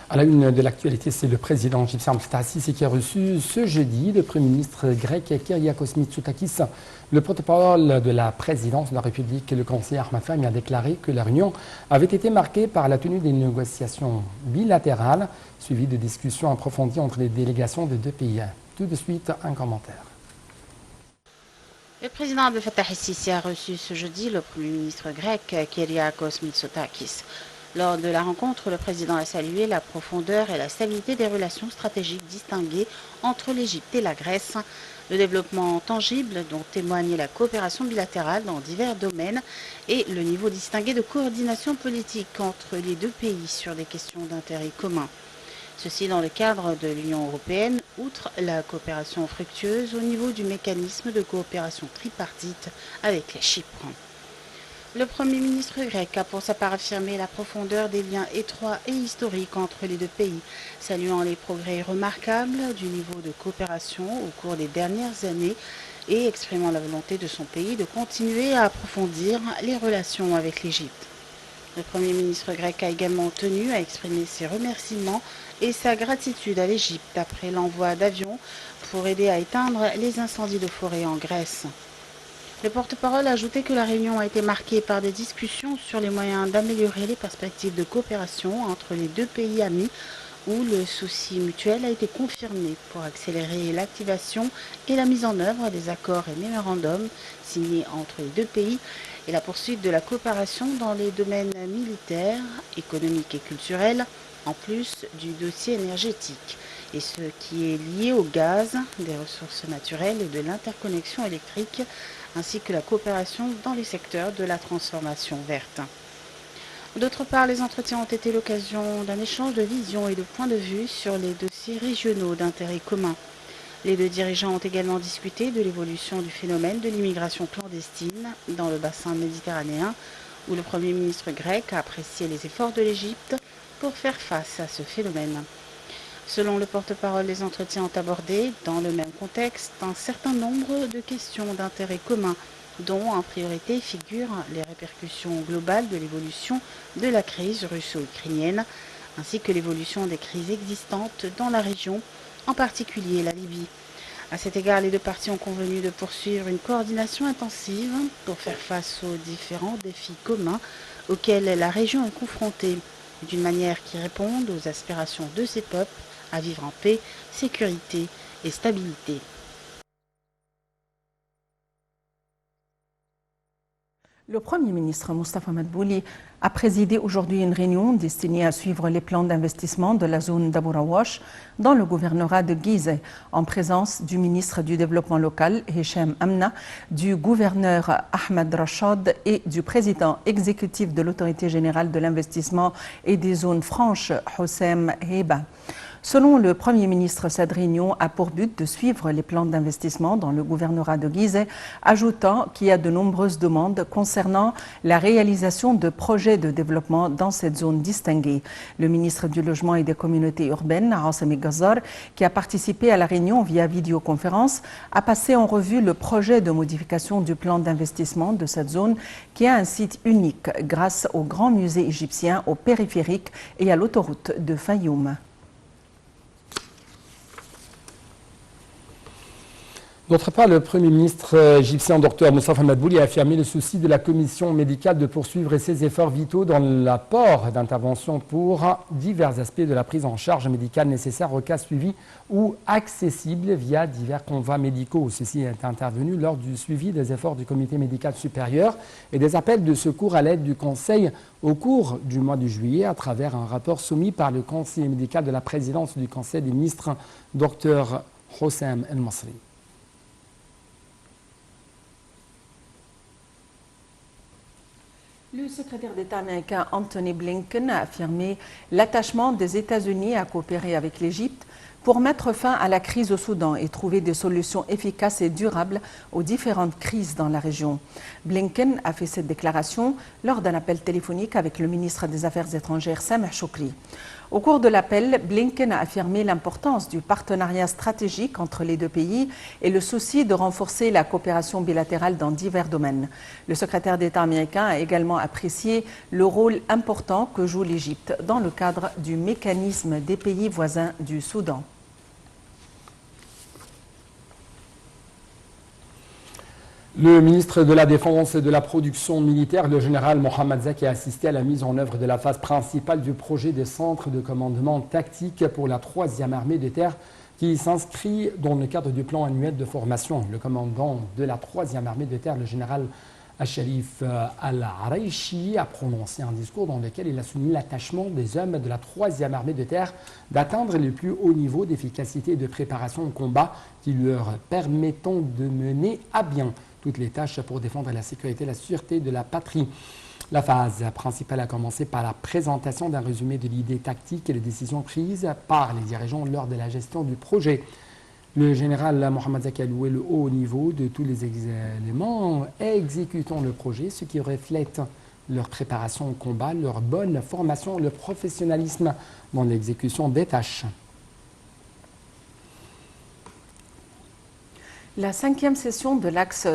À la une de l'actualité, c'est le président égyptien Abdel Fattah el-Sisi qui a reçu ce jeudi le Premier ministre grec Kyriakos Mitsotakis. Le porte-parole de la présidence de la République, le conseiller Ahmed Fahmy, a déclaré que la réunion avait été marquée par la tenue des négociations bilatérales, suivies de discussions approfondies entre les délégations des deux pays. Tout de suite, un commentaire. Le président Abdel Fattah el-Sisi a reçu ce jeudi le Premier ministre grec Kyriakos Mitsotakis. Lors de la rencontre, le président a salué la profondeur et la stabilité des relations stratégiques distinguées entre l'Égypte et la Grèce, le développement tangible dont témoigne la coopération bilatérale dans divers domaines et le niveau distingué de coordination politique entre les deux pays sur des questions d'intérêt commun. Ceci dans le cadre de l'Union européenne, outre la coopération fructueuse au niveau du mécanisme de coopération tripartite avec la Chypre. Le Premier ministre grec a pour sa part affirmé la profondeur des liens étroits et historiques entre les deux pays, saluant les progrès remarquables du niveau de coopération au cours des dernières années et exprimant la volonté de son pays de continuer à approfondir les relations avec l'Égypte. Le Premier ministre grec a également tenu à exprimer ses remerciements et sa gratitude à l'Égypte après l'envoi d'avions pour aider à éteindre les incendies de forêt en Grèce. Le porte-parole a ajouté que la réunion a été marquée par des discussions sur les moyens d'améliorer les perspectives de coopération entre les deux pays amis, où le souci mutuel a été confirmé pour accélérer l'activation et la mise en œuvre des accords et mémorandums signés entre les deux pays et la poursuite de la coopération dans les domaines militaires, économiques et culturels, en plus du dossier énergétique, et ce qui est lié au gaz, des ressources naturelles et de l'interconnexion électrique, ainsi que la coopération dans les secteurs de la transformation verte. D'autre part, les entretiens ont été l'occasion d'un échange de visions et de points de vue sur les dossiers régionaux d'intérêt commun. Les deux dirigeants ont également discuté de l'évolution du phénomène de l'immigration clandestine dans le bassin méditerranéen, où le Premier ministre grec a apprécié les efforts de l'Égypte pour faire face à ce phénomène. Selon le porte-parole, les entretiens ont abordé, dans le même contexte, un certain nombre de questions d'intérêt commun, dont en priorité figurent les répercussions globales de l'évolution de la crise russo-ukrainienne, ainsi que l'évolution des crises existantes dans la région, en particulier la Libye. À cet égard, les deux parties ont convenu de poursuivre une coordination intensive pour faire face aux différents défis communs auxquels la région est confrontée, d'une manière qui réponde aux aspirations de ses peuples à vivre en paix, sécurité et stabilité. Le Premier ministre Moustapha Madbouli a présidé aujourd'hui une réunion destinée à suivre les plans d'investissement de la zone d'Abour Awash dans le gouvernorat de Gizeh, en présence du ministre du Développement local, Hicham Amna, du gouverneur Ahmed Rachad et du président exécutif de l'Autorité générale de l'investissement et des zones franches, Houssem Heba. Selon le Premier ministre, cette réunion a pour but de suivre les plans d'investissement dans le gouvernorat de Gizeh, ajoutant qu'il y a de nombreuses demandes concernant la réalisation de projets de développement dans cette zone distinguée. Le ministre du Logement et des Communautés urbaines, Assemi Ghazar, qui a participé à la réunion via vidéoconférence, a passé en revue le projet de modification du plan d'investissement de cette zone qui a un site unique grâce au grand musée égyptien, au périphérique et à l'autoroute de Fayoum. D'autre part, le Premier ministre égyptien, Dr Moustapha Madbouli, a affirmé le souci de la commission médicale de poursuivre ses efforts vitaux dans l'apport d'intervention pour divers aspects de la prise en charge médicale nécessaire aux cas suivis ou accessibles via divers convois médicaux. Ceci est intervenu lors du suivi des efforts du comité médical supérieur et des appels de secours à l'aide du Conseil au cours du mois de juillet à travers un rapport soumis par le conseiller médical de la présidence du Conseil des ministres, Dr Houssem El-Masri. Le secrétaire d'État américain Anthony Blinken a affirmé l'attachement des États-Unis à coopérer avec l'Égypte pour mettre fin à la crise au Soudan et trouver des solutions efficaces et durables aux différentes crises dans la région. Blinken a fait cette déclaration lors d'un appel téléphonique avec le ministre des Affaires étrangères Sameh Choukri. Au cours de l'appel, Blinken a affirmé l'importance du partenariat stratégique entre les deux pays et le souci de renforcer la coopération bilatérale dans divers domaines. Le secrétaire d'État américain a également apprécié le rôle important que joue l'Égypte dans le cadre du mécanisme des pays voisins du Soudan. Le ministre de la Défense et de la Production militaire, le général Mohamed Zaki, a assisté à la mise en œuvre de la phase principale du projet des centres de commandement tactique pour la 3e armée de terre qui s'inscrit dans le cadre du plan annuel de formation. Le commandant de la 3e armée de terre, le général Al-Sharif Al-Araichi, a prononcé un discours dans lequel il a souligné l'attachement des hommes de la 3e armée de terre d'atteindre le plus haut niveau d'efficacité et de préparation au combat qui leur permettant de mener à bien toutes les tâches pour défendre la sécurité et la sûreté de la patrie. La phase principale a commencé par la présentation d'un résumé de l'idée tactique et les décisions prises par les dirigeants lors de la gestion du projet. Le général Mohamed Zaki a loué le haut niveau de tous les éléments exécutant le projet, ce qui reflète leur préparation au combat, leur bonne formation, le professionnalisme dans l'exécution des tâches. La 5e session de l'axe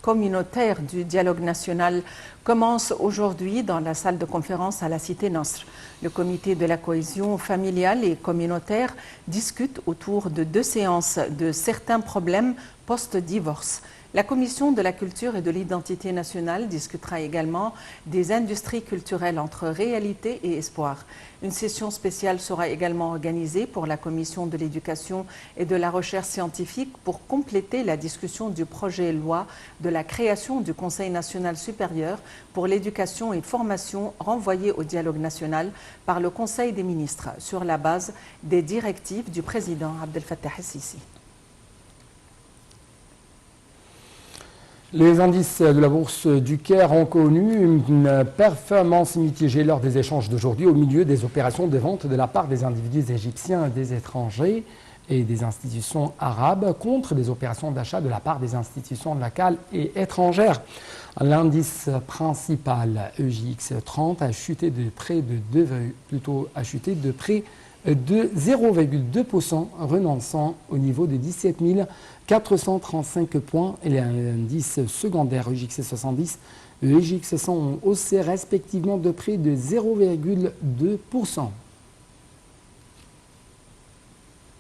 communautaire du dialogue national commence aujourd'hui dans la salle de conférence à la Cité Nasr. Le comité de la cohésion familiale et communautaire discute autour de 2 séances de certains problèmes post-divorce. La commission de la culture et de l'identité nationale discutera également des industries culturelles entre réalité et espoir. Une session spéciale sera également organisée pour la commission de l'éducation et de la recherche scientifique pour compléter la discussion du projet de loi de la création du Conseil national supérieur pour l'éducation et formation renvoyé au dialogue national par le Conseil des ministres sur la base des directives du président Abdel Fattah el-Sisi. Les indices de la bourse du Caire ont connu une performance mitigée lors des échanges d'aujourd'hui au milieu des opérations de vente de la part des individus égyptiens, des étrangers et des institutions arabes contre des opérations d'achat de la part des institutions locales et étrangères. L'indice principal EJX 30 a chuté de près de 0,2%, renonçant au niveau de 17 435 points, et l'indice secondaire EJX 70 et EJX 100 ont haussé respectivement de près de 0,2%.